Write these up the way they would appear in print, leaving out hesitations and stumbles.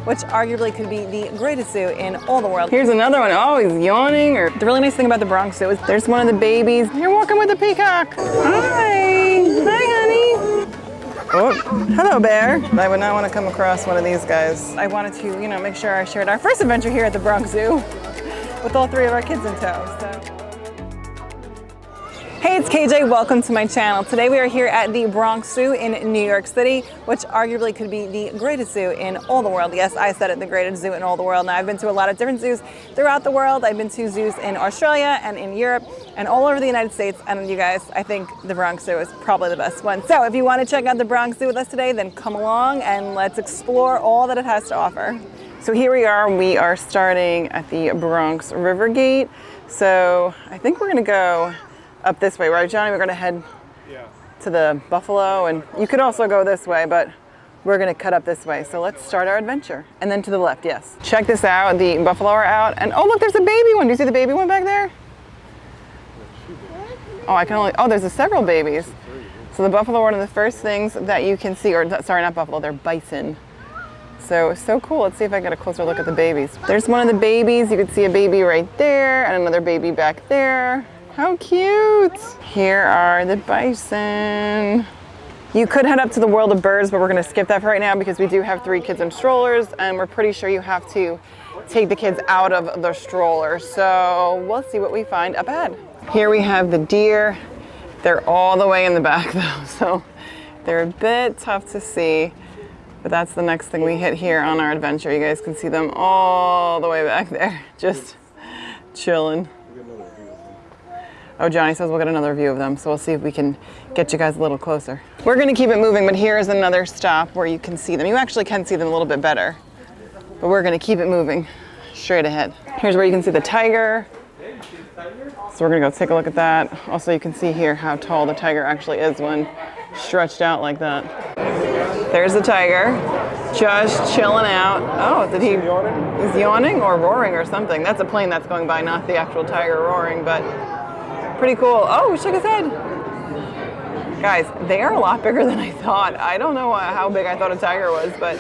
which arguably could be the greatest zoo in all the world. Here's another one. Oh, he's yawning. The really nice thing about the Bronx Zoo is there's one of the babies. You're walking with a peacock. Hi. Hi, honey. Oh, hello, bear. I would not want to come across one of these guys. I wanted to, make sure I shared our first adventure here at the Bronx Zoo with all 3 of our kids in tow. So. Hey, it's KJ, welcome to my channel. Today we are here at the Bronx Zoo in New York City, which arguably could be the greatest zoo in all the world. Yes, I said it, the greatest zoo in all the world. Now, I've been to a lot of different zoos throughout the world. I've been to zoos in Australia and in Europe and all over the United States. And you guys, I think the Bronx Zoo is probably the best one. So if you want to check out the Bronx Zoo with us today, then come along and let's explore all that it has to offer. So here we are starting at the Bronx River Gate. So I think we're gonna go up this way, right, Johnny? We're gonna head to the buffalo, and you could also go this way, but we're gonna cut up this way. So let's start our adventure. And then to the left, yes. Check this out, the buffalo are out, and oh look, there's a baby one. Do you see the baby one back there? Oh, there's several babies. So the buffalo are one of the first things that you can see, or sorry, not buffalo, they're bison. So cool. Let's see if I get a closer look at the babies. There's one of the babies. You can see a baby right there and another baby back there. How cute! Here are the bison. You could head up to the world of birds, but we're gonna skip that for right now because we do have 3 kids in strollers and we're pretty sure you have to take the kids out of the stroller. So we'll see what we find up ahead. Here we have the deer. They're all the way in the back though, so they're a bit tough to see, but that's the next thing we hit here on our adventure. You guys can see them all the way back there, just chilling. Oh, Johnny says we'll get another view of them, so we'll see if we can get you guys a little closer. We're gonna keep it moving, but here is another stop where you can see them. You actually can see them a little bit better, but we're gonna keep it moving straight ahead. Here's where you can see the tiger. So we're gonna go take a look at that. Also, you can see here how tall the tiger actually is when stretched out like that. There's the tiger, just chilling out. Oh, he's yawning or roaring or something. That's a plane that's going by, not the actual tiger roaring, but pretty cool. Oh, shook his head. Guys, they are a lot bigger than I thought. I don't know how big I thought a tiger was, but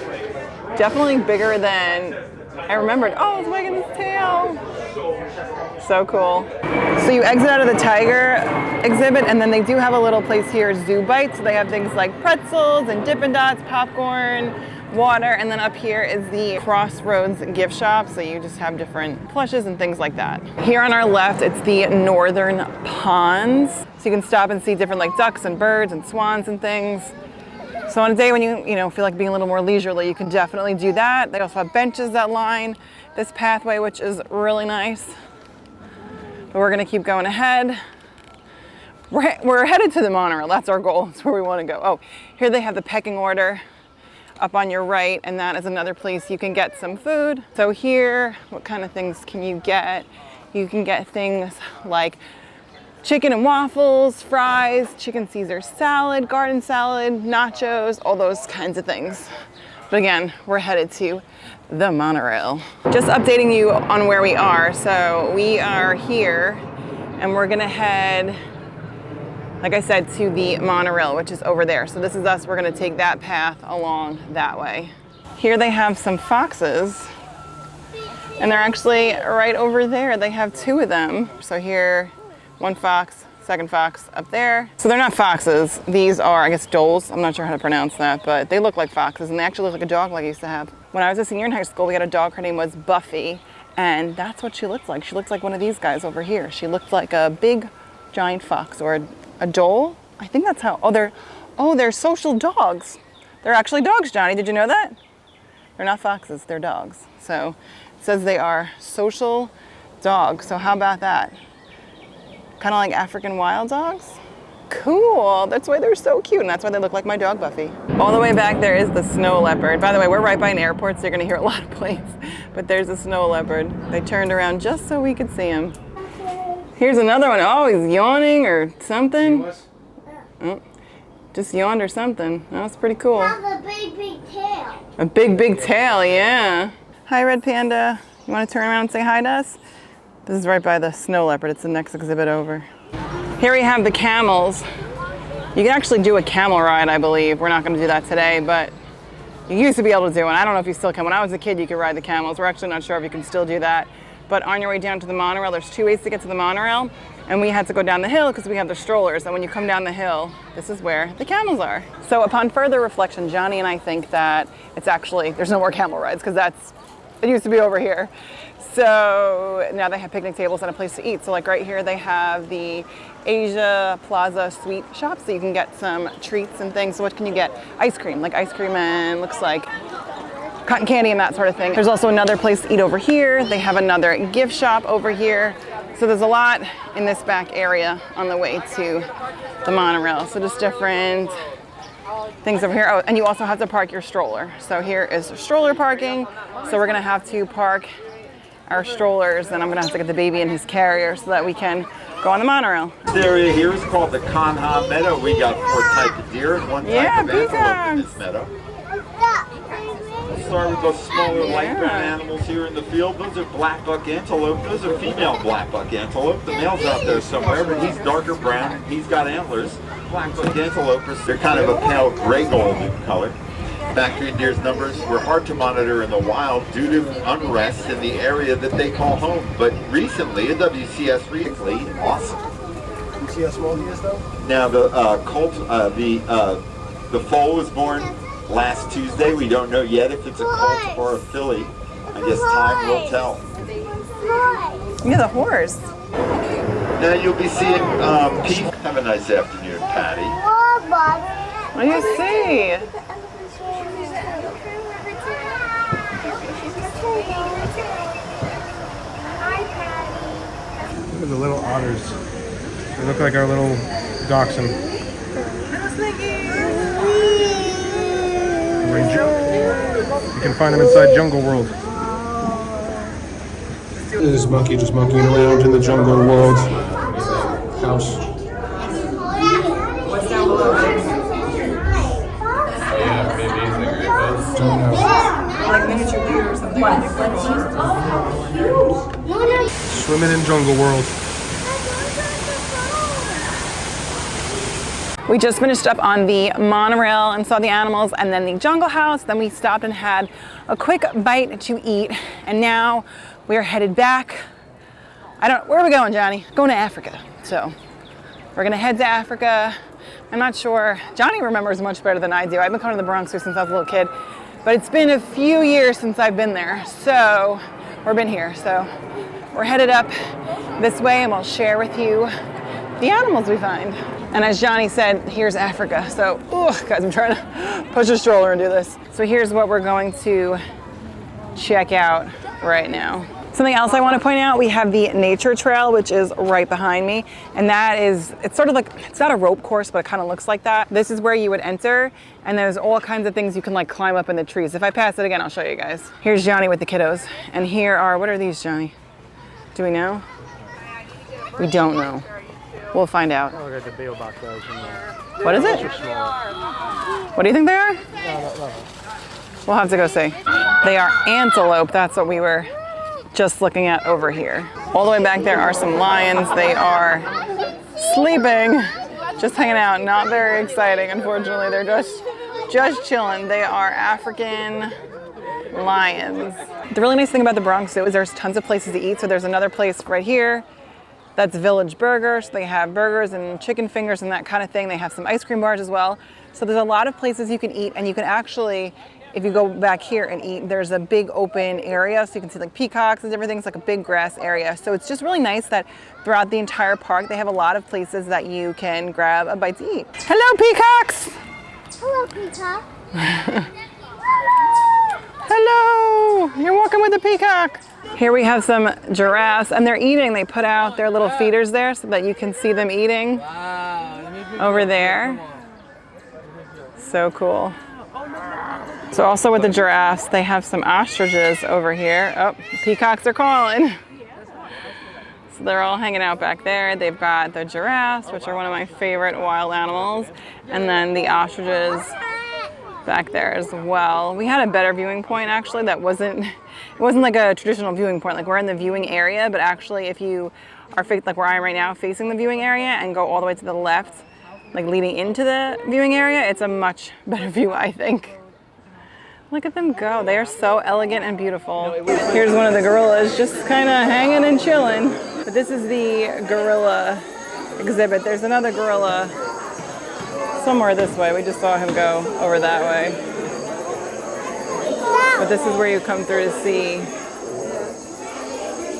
definitely bigger than I remembered. Oh, it's wagging his tail. So cool. So you exit out of the tiger exhibit, and then they do have a little place here, Zoo Bites. So they have things like pretzels and Dippin' Dots, popcorn, water, and then up here is the Crossroads gift shop. So you just have different plushes and things like that. Here on our left, it's the Northern Ponds. So you can stop and see different like ducks and birds and swans and things. So on a day when you feel like being a little more leisurely, you can definitely do that. They also have benches that line this pathway, which is really nice. But we're gonna keep going ahead. We're headed to the monorail. That's our goal. That's where we want to go. Oh, here they have the pecking order up on your right, and that is another place you can get some food. So here, what kind of things can you get? You can get things like chicken and waffles, fries, chicken Caesar salad, garden salad, nachos, all those kinds of things. But again, we're headed to the monorail. Just updating you on where we are. So we are here and we're gonna head, like I said, to the monorail, which is over there. So this is us, we're gonna take that path along that way. Here they have some foxes, and they're actually right over there. They have 2 of them. So here, one fox, second fox up there. So they're not foxes. These are, I guess, does. I'm not sure how to pronounce that, but they look like foxes, and they actually look like a dog like I used to have. When I was a senior in high school, we had a dog, her name was Buffy, and that's what she looked like. She looked like one of these guys over here. She looked like a big, giant fox, or a dhole. I think that's how, they're social dogs. They're actually dogs, Johnny, did you know that? They're not foxes, they're dogs. So it says they are social dogs, so how about that? Kind of like African wild dogs? Cool, that's why they're so cute, and that's why they look like my dog Buffy. All the way back there is the snow leopard. By the way, we're right by an airport, so you're gonna hear a lot of planes, but there's a snow leopard. They turned around just so we could see him. Here's another one. Oh, he's yawning or something. Oh, just yawned or something. That's pretty cool. Has a big, big tail. A big, big tail, yeah. Hi, Red Panda. You wanna turn around and say hi to us? This is right by the snow leopard. It's the next exhibit over. Here we have the camels. You can actually do a camel ride, I believe. We're not gonna do that today, but You used to be able to do it. I don't know if you still can. When I was a kid, you could ride the camels. We're actually not sure if you can still do that. But on your way down to the monorail, there's 2 ways to get to the monorail. And we had to go down the hill because we have the strollers. And when you come down the hill, this is where the camels are. So upon further reflection, Johnny and I think that it's actually, there's no more camel rides because it used to be over here. So now they have picnic tables and a place to eat. So like right here, they have the Asia Plaza sweet shop. So you can get some treats and things. So what can you get? Ice cream, like ice cream and looks like cotton candy and that sort of thing. There's also another place to eat over here. They have another gift shop over here. So there's a lot in this back area on the way to the monorail. So just different things over here. Oh, and you also have to park your stroller. So here is stroller parking. So we're gonna have to park our strollers, and I'm gonna have to get the baby in his carrier so that we can go on the monorail. This area here is called the Kanha Meadow. We got 4 types of deer and 1 type of antelope in this meadow. We'll start with those smaller light brown animals here in the field. Those are black buck antelope. Those are female black buck antelope. The male's out there somewhere, but he's darker brown and he's got antlers. Black buck antelope, they're kind of a pale gray gold in color. Factory deer's numbers were hard to monitor in the wild due to unrest in the area that they call home. But recently, a WCS recently, awesome. You see how small he is, though? Now the colt, the foal was born last Tuesday. We don't know yet if it's a colt or a filly. I guess time will tell. Yeah, the horse. Now you'll be seeing Pete. Have a nice afternoon, Patty. What do you see? Look at the little otters. They look like our little dachshund. You can find them inside Jungle World. This monkey just monkeying around in the Jungle World house. What's down below? Yeah, maybe it's like rainbows. Don't know. Like miniature deer or something. Swimming in Jungle World. We just finished up on the monorail and saw the animals and then the jungle house. Then we stopped and had a quick bite to eat. And now we're headed back. Where are we going, Johnny? Going to Africa. So we're gonna head to Africa. I'm not sure, Johnny remembers much better than I do. I've been coming to the Bronx Zoo since I was a little kid, but it's been a few years since I've been there. So, or been here. So we're headed up this way and we'll share with you the animals we find. And as Johnny said, here's Africa. So, guys, I'm trying to push a stroller and do this. So here's what we're going to check out right now. Something else I want to point out, we have the nature trail, which is right behind me. And that is, it's sort of like, it's not a rope course, but it kind of looks like that. This is where you would enter, and there's all kinds of things you can like climb up in the trees. If I pass it again, I'll show you guys. Here's Johnny with the kiddos. And here are, what are these, Johnny? Do we know? We don't know. We'll find out. Oh, look at the baobab guys in there. What is it? What do you think they are? No. We'll have to go see. They are antelope. That's what we were just looking at over here. All the way back there are some lions. They are sleeping, just hanging out. Not very exciting, unfortunately. They're just chilling. They are African lions. The really nice thing about the Bronx Zoo is there's tons of places to eat. So there's another place right here that's Village Burgers. They have burgers and chicken fingers and that kind of thing. They have some ice cream bars as well. So there's a lot of places you can eat, and you can actually, if you go back here and eat, there's a big open area. So you can see like peacocks and everything. It's like a big grass area. So it's just really nice that throughout the entire park, they have a lot of places that you can grab a bite to eat. Hello, peacocks. Hello, peacock. Hello, you're walking with a peacock. Here we have some giraffes, and they're eating. They put out their little feeders there so that you can see them eating over there. So cool. So also with the giraffes, they have some ostriches over here. Oh, peacocks are calling. So they're all hanging out back there. They've got the giraffes, which are one of my favorite wild animals, and then the ostriches back there as well. We had a better viewing point actually that wasn't like a traditional viewing point. Like we're in the viewing area, but actually if you are like where I am right now, facing the viewing area and go all the way to the left, like leading into the viewing area, it's a much better view, I think. Look at them go. They are so elegant and beautiful. Here's one of the gorillas just kind of hanging and chilling. But this is the gorilla exhibit. There's another gorilla somewhere this way. We just saw him go over that way. But this is where you come through to see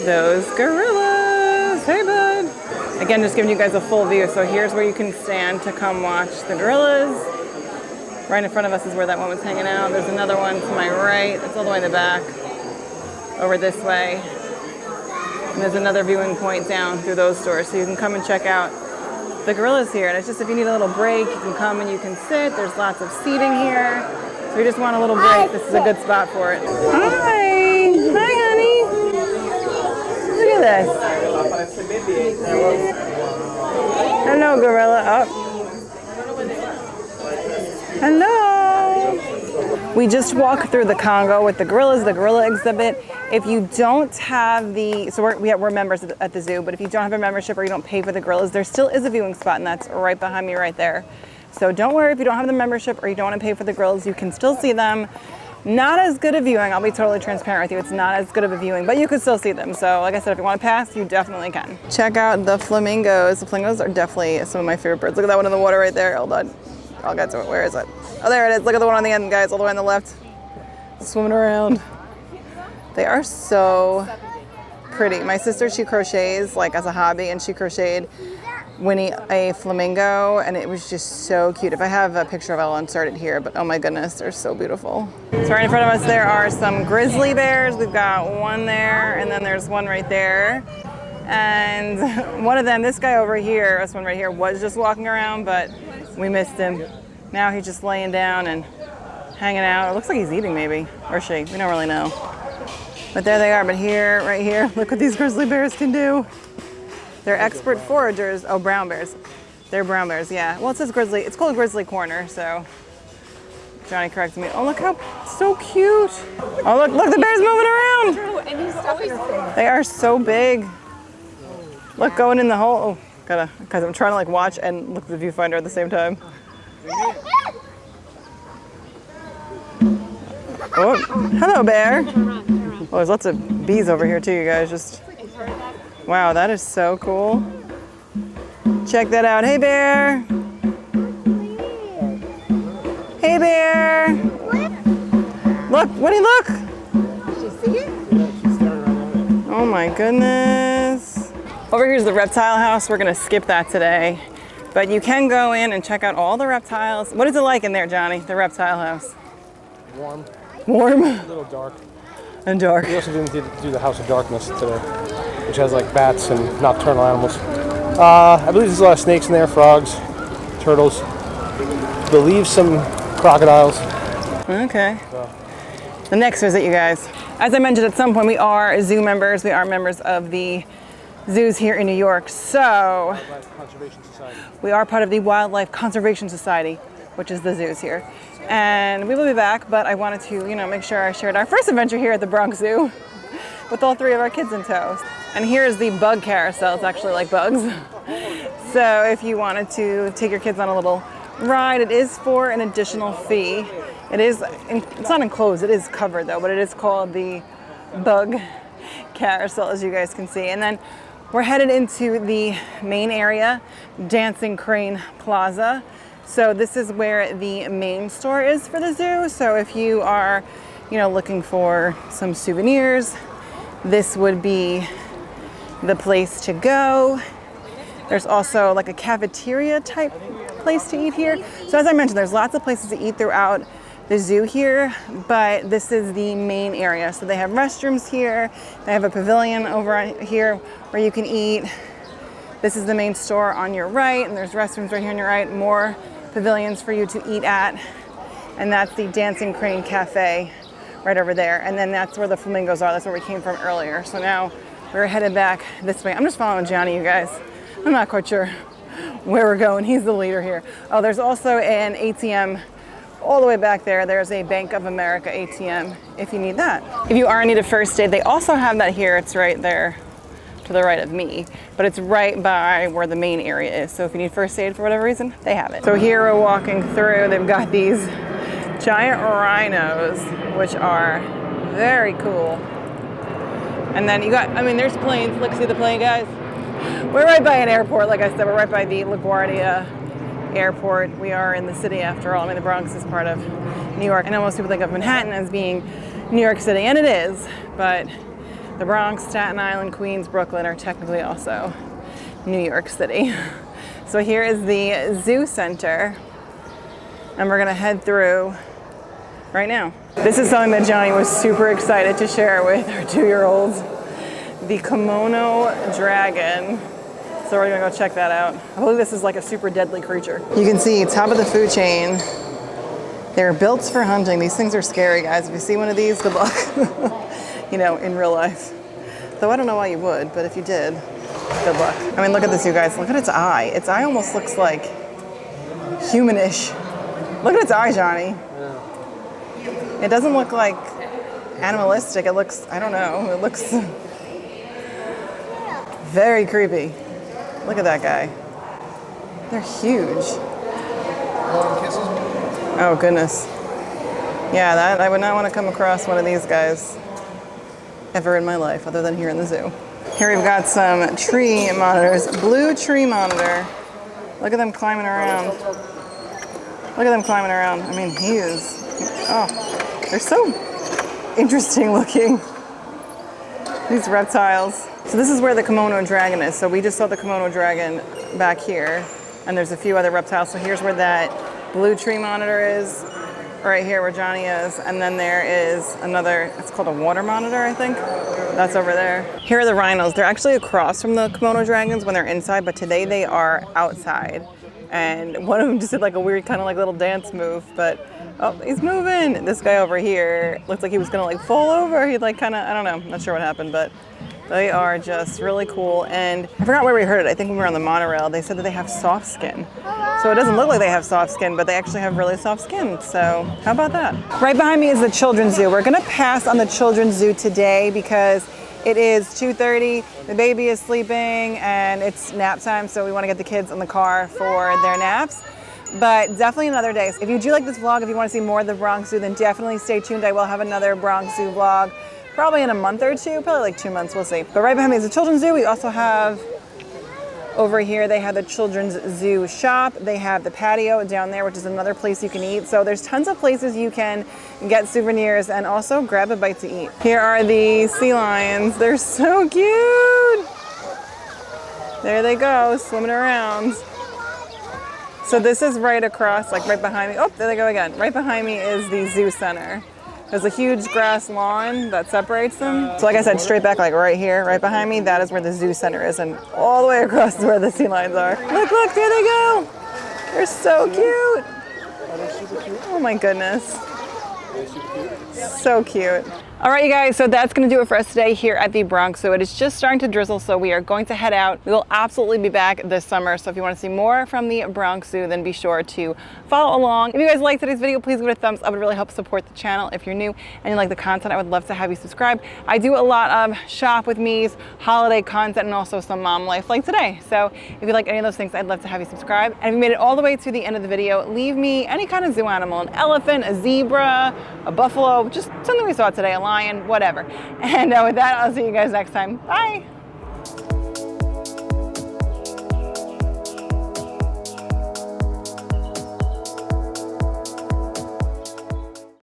those gorillas. Hey, bud. Again, just giving you guys a full view. So here's where you can stand to come watch the gorillas. Right in front of us is where that one was hanging out. There's another one to my right. It's all the way in the back. Over this way. And there's another viewing point down through those doors. So you can come and check out the gorillas here. And it's just if you need a little break, you can come and you can sit. There's lots of seating here. So you just want a little break, this is a good spot for it. Hi! Hi, honey! Look at this. Hello, gorilla. Oh. Hello! We just walked through the Congo with the gorillas, the gorilla exhibit. If you don't have the, so we're members at the zoo, but if you don't have a membership or you don't pay for the gorillas, there still is a viewing spot, and that's right behind me right there. So don't worry if you don't have the membership or you don't want to pay for the gorillas, you can still see them. Not as good a viewing, I'll be totally transparent with you, it's not as good of a viewing, but you can still see them. So like I said, if you want to pass, you definitely can. Check out the flamingos. The flamingos are definitely some of my favorite birds. Look at that one in the water right there. Hold on. I'll get to it. Where is it? Oh, there it is. Look at the one on the end, guys, all the way on the left. Swimming around. They are so pretty. My sister, she crochets like as a hobby, and she crocheted Winnie a flamingo, and it was just so cute. If I have a picture of it, I'll insert it here, but oh my goodness, they're so beautiful. So right in front of us, there are some grizzly bears. We've got one there, and then there's one right there. And one of them, this guy over here, this one right here, was just walking around, but we missed him. Now he's just laying down and hanging out. It looks like he's eating maybe, or she, we don't really know. But there they are, but here, right here, look what these grizzly bears can do. They're expert foragers. Oh, brown bears. They're brown bears, yeah. Well, it says grizzly. It's called Grizzly Corner, so Johnny corrected me. Oh, look how so cute. Oh, look, the bear's moving around. They are so big. Look, going in the hole. Oh, because I'm trying to like watch and look at the viewfinder at the same time. Oh, hello, bear. Oh, there's lots of bees over here too, you guys. Just. Wow, that is so cool. Check that out. Hey, bear. Hey, bear. Look, Winnie, look. Did you see it? Oh my goodness. Over here's the reptile house. We're gonna skip that today. But you can go in and check out all the reptiles. What is it like in there, Johnny, the reptile house? Warm. Warm? A little dark. And dark. We also didn't do the House of Darkness today, which has like bats and nocturnal animals. I believe there's a lot of snakes in there, frogs, turtles. I believe some crocodiles. Okay. The next visit, you guys. As I mentioned at some point, we are zoo members. We are members of the zoos here in New York. So Wildlife Conservation Society. we are part of the Wildlife Conservation Society, which is the zoos here. And we will be back, but I wanted to, make sure I shared our first adventure here at the Bronx Zoo with all three of our kids in tow. And here's the bug carousel. It's actually like bugs. So if you wanted to take your kids on a little ride, it is for an additional fee. It's not enclosed, it is covered though, but it is called the bug carousel, as you guys can see. And then we're headed into the main area, Dancing Crane Plaza. So this is where the main store is for the zoo. So if you are, looking for some souvenirs, this would be the place to go. There's also like a cafeteria type place to eat here. So as I mentioned, there's lots of places to eat throughout the zoo here, but this is the main area. So they have restrooms here. They have a pavilion over here where you can eat. This is the main store on your right, and there's restrooms right here on your right, more pavilions for you to eat at. And that's the Dancing Crane Cafe right over there. And then that's where the flamingos are. That's where we came from earlier. So now we're headed back this way. I'm just following Johnny, you guys. I'm not quite sure where we're going. He's the leader here. Oh, there's also an ATM all the way back there. There's a Bank of America ATM if you need that. If you are in need of first aid, they also have that here. It's right there to the right of me, but it's right by where the main area is. So if you need first aid for whatever reason, they have it. So here we're walking through. They've got these Giant rhinos, which are very cool. And then you got, I mean, there's planes. Look, see the plane, guys? We're right by an airport, like I said. We're right by the LaGuardia Airport. We are in the city after all. I mean, the Bronx is part of New York. I know most people think of Manhattan as being New York City, and it is, but the Bronx, Staten Island, Queens, Brooklyn are technically also New York City. So here is the Zoo Center, and we're gonna head through right now. This is something that Johnny was super excited to share with our 2-year-olds, the Komodo dragon. So we're gonna go check that out. I believe this is like a super deadly creature. You can see top of the food chain. They're built for hunting. These things are scary, guys. If you see one of these, good luck. You know, in real life. Though I don't know why you would, but if you did, good luck. I mean, look at this, you guys. Look at its eye. Its eye almost looks like humanish. Look at its eye, Johnny. It doesn't look like animalistic. It looks, I don't know, it looks very creepy. Look at that guy. They're huge. Oh, goodness. Yeah, that I would not want to come across one of these guys ever in my life, other than here in the zoo. Here we've got some tree monitors. Blue tree monitor. Look at them climbing around. Look at them climbing around. I mean, he is, oh, they're so interesting looking. These reptiles. So this is where the Komodo dragon is. So we just saw the Komodo dragon back here, and there's a few other reptiles. So here's where that blue tree monitor is, right here where Johnny is, and then there is another, it's called a water monitor, I think. That's over there. Here are the rhinos. They're actually across from the Komodo dragons when they're inside, but today they are outside. And one of them just did like a weird kind of like little dance move, but oh, he's moving. This guy over here looks like he was gonna like fall over. He like kind of, I don't know, not sure what happened, but they are just really cool. And I forgot where we heard it. I think when we were on the monorail, they said that they have soft skin. So it doesn't look like they have soft skin, but they actually have really soft skin. So how about that? Right behind me is the children's zoo. We're gonna pass on the children's zoo today because it is 2:30, the baby is sleeping, and it's nap time, so we want to get the kids in the car for their naps. But definitely another day. If you do like this vlog, if you want to see more of the Bronx Zoo, then definitely stay tuned. I will have another Bronx Zoo vlog, probably in a month or two, probably like 2 months, we'll see. But right behind me is the children's zoo. We also have over here, they have the children's zoo shop. They have the patio down there, which is another place you can eat. So there's tons of places you can get souvenirs and also grab a bite to eat. Here are the sea lions. They're so cute. There they go, swimming around. So this is right across, like right behind me. Oh, there they go again. Right behind me is the zoo center. There's a huge grass lawn that separates them. So like I said, straight back, like right here, right behind me, that is where the zoo center is, and all the way across to where the sea lions are. Look, look, there they go. They're so cute. Oh my goodness. So cute. All right, you guys, so that's gonna do it for us today here at the Bronx Zoo. It is just starting to drizzle, so we are going to head out. We will absolutely be back this summer, so if you wanna see more from the Bronx Zoo, then be sure to follow along. If you guys liked today's video, please give it a thumbs up. It would really help support the channel. If you're new and you like the content, I would love to have you subscribe. I do a lot of shop with me's, holiday content, and also some mom life like today. So if you like any of those things, I'd love to have you subscribe. And if you made it all the way to the end of the video, leave me any kind of zoo animal, an elephant, a zebra, a buffalo, just something we saw today, a lion, whatever. And with that, I'll see you guys next time. Bye.